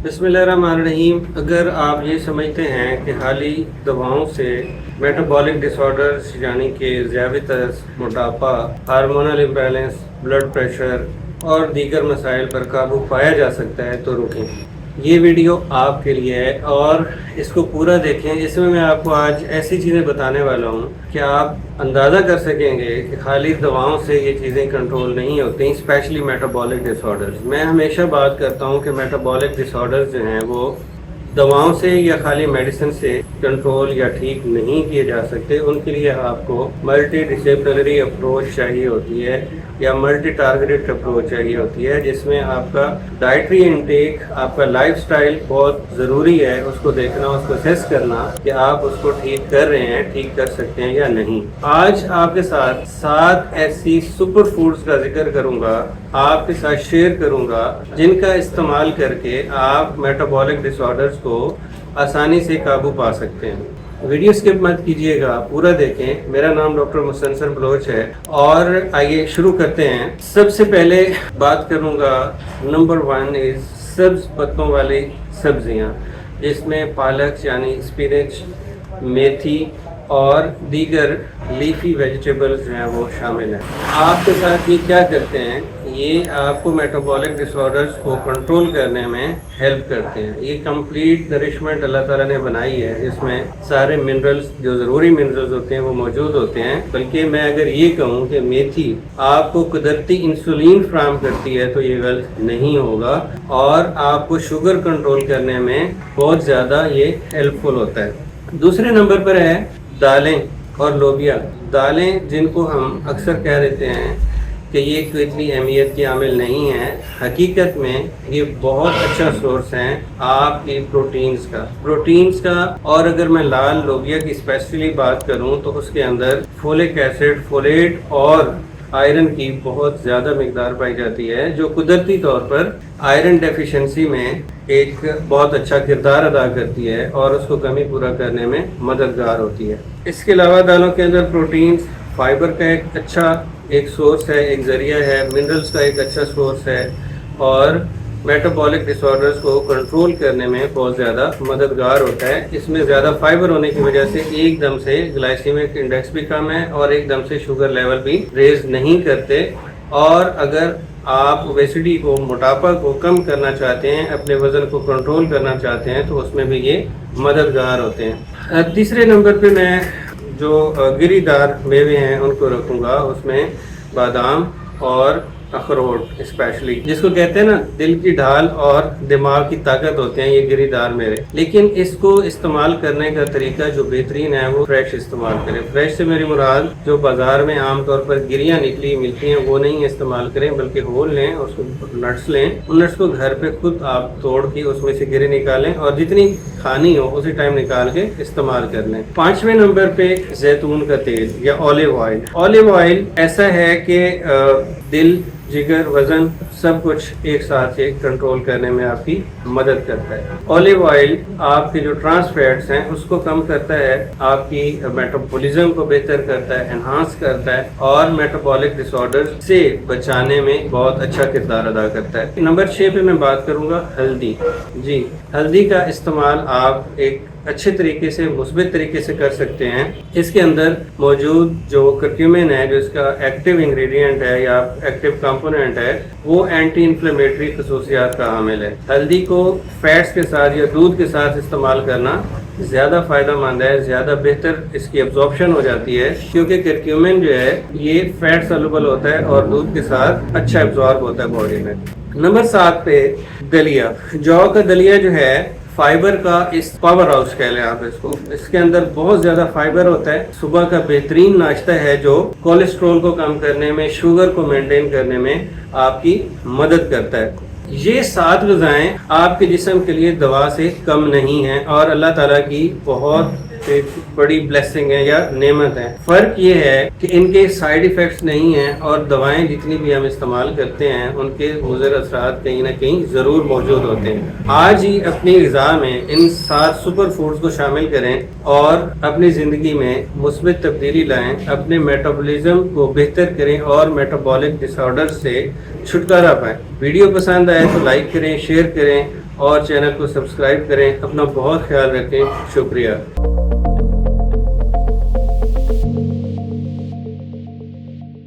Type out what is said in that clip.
बिस्मिल्लाहिर्रहमानिर्रहीम। अगर आप ये समझते हैं कि खाली दवाओं से मेटाबॉलिक डिसऑर्डर्स यानी कि ज़ियादत, मोटापा, हार्मोनल इम्बैलेंस, ब्लड प्रेशर और दीगर मसाइल पर काबू पाया जा सकता है तो रुकें। ये वीडियो आपके लिए है और इसको पूरा देखें। इसमें मैं आपको आज ऐसी चीज़ें बताने वाला हूँ कि आप अंदाज़ा कर सकेंगे कि खाली दवाओं से ये चीज़ें कंट्रोल नहीं होती, स्पेशली मेटाबॉलिक डिसऑर्डर्स। मैं हमेशा बात करता हूँ कि मेटाबॉलिक डिसऑर्डर्स जो हैं वो दवाओं से या खाली मेडिसिन से कंट्रोल या ठीक नहीं किए जा सकते। उनके लिए आपको मल्टी डिसिप्लिनरी अप्रोच चाहिए होती है या मल्टी टारगेटेड अप्रोच चाहिए होती है, जिसमें आपका डाइटरी इनटेक, आपका लाइफस्टाइल बहुत ज़रूरी है। उसको देखना, उसको असेस करना कि आप उसको ठीक कर रहे हैं, ठीक कर सकते हैं या नहीं। आज आपके साथ 7 ऐसी सुपर फूड्स का जिक्र करूंगा, आपके साथ शेयर करूंगा, जिनका इस्तेमाल करके आप मेटाबॉलिक डिसऑर्डर्स को आसानी से काबू पा सकते हैं। वीडियो स्किप मत कीजिएगा, पूरा देखें। मेरा नाम डॉक्टर मुसन्सर बलोच है और आइए शुरू करते हैं। सबसे पहले बात करूंगा, नंबर 1 इज सब्ज पत्तों वाली सब्जियां, जिसमें पालक यानी स्पिनच, मेथी और दीगर लीफी वेजिटेबल्स जो हैं वो शामिल हैं। आपके साथ ये क्या करते हैं, ये आपको मेटाबॉलिक डिसऑर्डर्स को कंट्रोल करने में हेल्प करते हैं। ये कंप्लीट नरिशमेंट अल्लाह ताला ने बनाई है, इसमें सारे मिनरल्स, जो ज़रूरी मिनरल्स होते हैं वो मौजूद होते हैं। बल्कि मैं अगर ये कहूँ कि मेथी आपको कुदरती इंसुलिन फ्राहम करती है तो ये गलत नहीं होगा और आपको शुगर कंट्रोल करने में बहुत ज़्यादा ये हेल्पफुल होता है। दूसरे नंबर पर है दालें और लोबिया। दालें जिनको हम अक्सर कह देते हैं कि ये कोई इतनी अहमियत की आमिल नहीं है, हकीकत में ये बहुत अच्छा सोर्स है आपकी प्रोटीन्स का। और अगर मैं लाल लोबिया की स्पेशली बात करूं तो उसके अंदर फोलिक एसिड, फोलेट और आयरन की बहुत ज़्यादा मिकदार पाई जाती है, जो कुदरती तौर पर आयरन डेफिशिएंसी में एक बहुत अच्छा किरदार अदा करती है और उसको कमी पूरा करने में मददगार होती है। इसके अलावा दालों के अंदर प्रोटीन्स, फाइबर का एक अच्छा एक सोर्स है, एक ज़रिया है, मिनरल्स का एक अच्छा सोर्स है और मेटाबॉलिक डिसऑर्डर्स को कंट्रोल करने में बहुत ज़्यादा मददगार होता है। इसमें ज़्यादा फाइबर होने की वजह से एकदम से ग्लाइसेमिक इंडेक्स भी कम है और एकदम से शुगर लेवल भी रेज नहीं करते। और अगर आप ओबेसिटी को, मोटापा को कम करना चाहते हैं, अपने वज़न को कंट्रोल करना चाहते हैं, तो उसमें भी ये मददगार होते हैं। तीसरे नंबर पे मैं जो गिरीदार मेवे हैं उनको रखूँगा। उसमें बादाम और अखरोट स्पेशली, जिसको कहते हैं ना दिल की ढाल और दिमाग की ताकत होते हैं ये गिरीदार मेवे। लेकिन इसको इस्तेमाल करने का तरीका जो बेहतरीन है वो फ्रेश इस्तेमाल करें। फ्रेश से मेरी मुराद जो बाजार में आमतौर पर गिरियाँ निकली मिलती हैं वो नहीं इस्तेमाल करें, बल्कि होल लें, उसको नट्स लें, उन नट्स को घर पे खुद आप तोड़ के उसमें से गिरे निकालें और जितनी खानी हो उसी टाइम निकाल के इस्तेमाल कर लें। 5वें नंबर पे जैतून का तेल या ऑलिव ऑयल। ऑलिव ऑयल ऐसा है कि दिल, जिगर, वजन सब कुछ एक साथ से कंट्रोल करने में आपकी मदद करता है। ऑलिव ऑयल आपके जो ट्रांस फैट्स हैं उसको कम करता है, आपकी मेटाबॉलिज्म को बेहतर करता है, एनहांस करता है और मेटाबॉलिक डिसऑर्डर से बचाने में बहुत अच्छा किरदार अदा करता है। नंबर 6 पे मैं बात करूंगा हल्दी। जी, हल्दी का इस्तेमाल आप एक अच्छे तरीके से, मुस्बित तरीके से कर सकते हैं। इसके अंदर मौजूद जो करक्यूमिन है, जो इसका एक्टिव इंग्रेडिएंट है या एक्टिव कंपोनेंट है, वो एंटी इन्फ्लेमेटरी खसूसियात का हामिल है। हल्दी को फैट्स के साथ या दूध के साथ इस्तेमाल करना ज़्यादा फ़ायदेमंद है, ज़्यादा बेहतर इसकी एब्जॉर्प्शन हो जाती है, क्योंकि करक्यूमिन जो है ये फैट सॉल्युबल होता है और दूध के साथ अच्छा एब्जॉर्ब होता है बॉडी में। नंबर 7 पे दलिया। जौ का दलिया जो है फाइबर का इस पावर हाउस कह लें आप इसको। इसके अंदर बहुत ज़्यादा फाइबर होता है। सुबह का बेहतरीन नाश्ता है जो कोलेस्ट्रॉल को कम करने में, शुगर को मेंटेन करने में आपकी मदद करता है। ये 7 ग़िज़ाएं आपके जिस्म के लिए दवा से कम नहीं हैं और अल्लाह ताला की बहुत एक बड़ी ब्लेसिंग है या नेमत है। फ़र्क ये है कि इनके साइड इफ़ेक्ट्स नहीं हैं और दवाएं जितनी भी हम इस्तेमाल करते हैं उनके मुज़र असरात कहीं ना कहीं ज़रूर मौजूद होते हैं। आज ही अपनी ग़िज़ा में इन 7 सुपर फूड्स को शामिल करें और अपनी ज़िंदगी में मुस्बित तब्दीली लाएं, अपने मेटाबॉलिज्म को बेहतर करें और मेटाबॉलिक डिसऑर्डर से छुटकारा पाएं। वीडियो पसंद आए तो लाइक करें, शेयर करें اور چینل کو سبسکرائب کریں. اپنا بہت خیال رکھیں. شکریہ.